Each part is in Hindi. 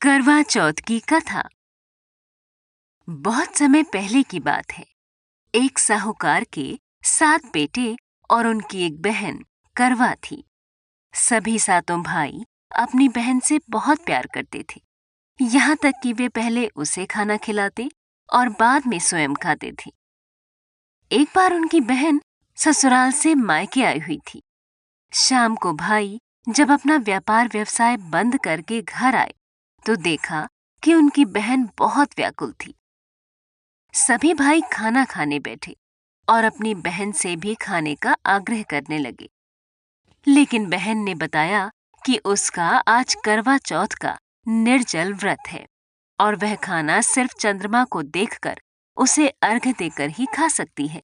करवा चौथ की कथा। बहुत समय पहले की बात है। एक साहूकार के 7 बेटे और उनकी एक बहन करवा थी। सभी सातों भाई अपनी बहन से बहुत प्यार करते थे, यहाँ तक कि वे पहले उसे खाना खिलाते और बाद में स्वयं खाते थे। एक बार उनकी बहन ससुराल से मायके आई हुई थी। शाम को भाई जब अपना व्यापार व्यवसाय बंद करके घर आए तो देखा कि उनकी बहन बहुत व्याकुल थी। सभी भाई खाना खाने बैठे और अपनी बहन से भी खाने का आग्रह करने लगे, लेकिन बहन ने बताया कि उसका आज करवा चौथ का निर्जल व्रत है और वह खाना सिर्फ चंद्रमा को देखकर उसे अर्घ्य देकर ही खा सकती है।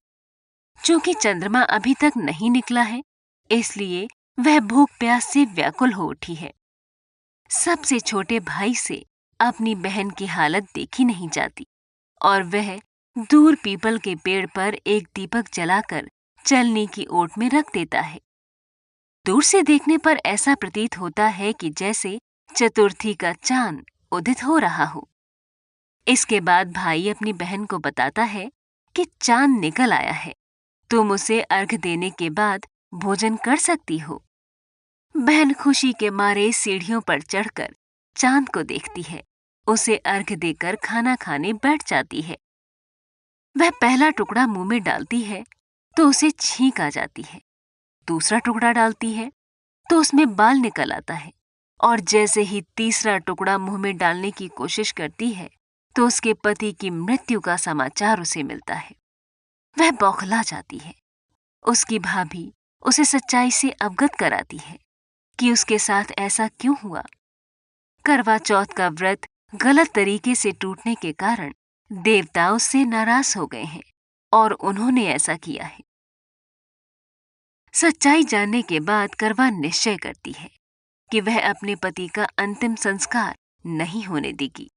चूंकि चंद्रमा अभी तक नहीं निकला है, इसलिए वह भूख प्यास से व्याकुल हो उठी है। सबसे छोटे भाई से अपनी बहन की हालत देखी नहीं जाती और वह दूर पीपल के पेड़ पर एक दीपक जलाकर चलनी की ओट में रख देता है। दूर से देखने पर ऐसा प्रतीत होता है कि जैसे चतुर्थी का चांद उदित हो रहा हो। इसके बाद भाई अपनी बहन को बताता है कि चांद निकल आया है, तुम उसे अर्घ देने के बाद भोजन कर सकती हो। बहन खुशी के मारे सीढ़ियों पर चढ़कर चांद को देखती है, उसे अर्घ देकर खाना खाने बैठ जाती है। वह पहला टुकड़ा मुंह में डालती है तो उसे छींक आ जाती है। दूसरा टुकड़ा डालती है तो उसमें बाल निकल आता है और जैसे ही तीसरा टुकड़ा मुंह में डालने की कोशिश करती है तो उसके पति की मृत्यु का समाचार उसे मिलता है। वह बौखला जाती है। उसकी भाभी उसे सच्चाई से अवगत कराती है कि उसके साथ ऐसा क्यों हुआ। करवा चौथ का व्रत गलत तरीके से टूटने के कारण देवता उससे नाराज हो गए हैं और उन्होंने ऐसा किया है। सच्चाई जानने के बाद करवा निश्चय करती है कि वह अपने पति का अंतिम संस्कार नहीं होने देगी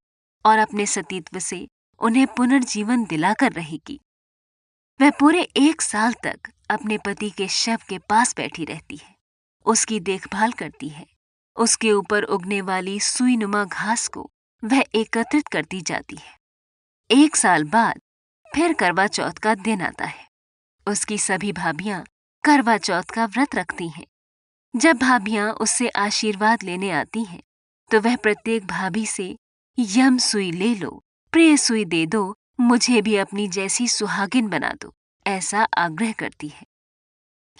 और अपने सतीत्व से उन्हें पुनर्जीवन दिलाकर रहेगी। वह पूरे 1 साल तक अपने पति के शव के पास बैठी रहती है, उसकी देखभाल करती है। उसके ऊपर उगने वाली सुईनुमा घास को वह एकत्रित करती जाती है। 1 साल बाद फिर करवा चौथ का दिन आता है। उसकी सभी भाभियां करवा चौथ का व्रत रखती हैं। जब भाभियां उससे आशीर्वाद लेने आती हैं, तो वह प्रत्येक भाभी से यम सुई ले लो, प्रिय सुई दे दो, मुझे भी अपनी जैसी सुहागिन बना दो, ऐसा आग्रह करती है।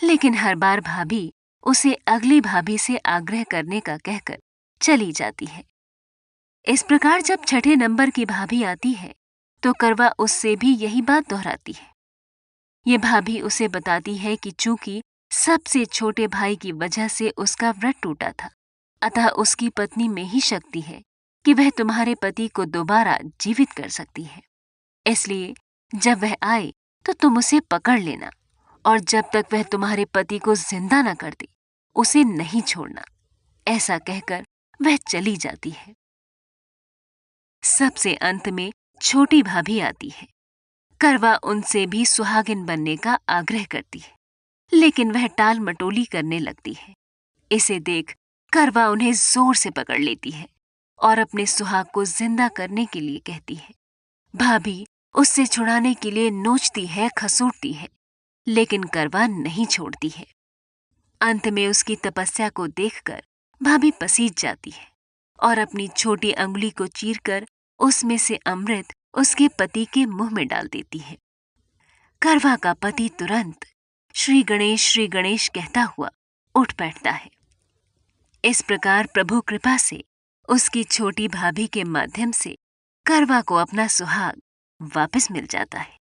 लेकिन हर बार भाभी उसे अगली भाभी से आग्रह करने का कहकर चली जाती है। इस प्रकार जब छठे नंबर की भाभी आती है तो करवा उससे भी यही बात दोहराती है। ये भाभी उसे बताती है कि चूंकि सबसे छोटे भाई की वजह से उसका व्रत टूटा था, अतः उसकी पत्नी में ही शक्ति है कि वह तुम्हारे पति को दोबारा जीवित कर सकती है। इसलिए जब वह आए तो तुम उसे पकड़ लेना और जब तक वह तुम्हारे पति को जिंदा न कर दे उसे नहीं छोड़ना। ऐसा कहकर वह चली जाती है। सबसे अंत में छोटी भाभी आती है। करवा उनसे भी सुहागिन बनने का आग्रह करती है, लेकिन वह टाल मटोली करने लगती है। इसे देख करवा उन्हें जोर से पकड़ लेती है और अपने सुहाग को जिंदा करने के लिए कहती है। भाभी उससे छुड़ाने के लिए नोचती है, खसूटती है, लेकिन करवा नहीं छोड़ती है। अंत में उसकी तपस्या को देखकर भाभी पसीज जाती है और अपनी छोटी अंगुली को चीरकर उसमें से अमृत उसके पति के मुंह में डाल देती है। करवा का पति तुरंत श्री गणेश कहता हुआ उठ बैठता है। इस प्रकार प्रभु कृपा से उसकी छोटी भाभी के माध्यम से करवा को अपना सुहाग वापस मिल जाता है।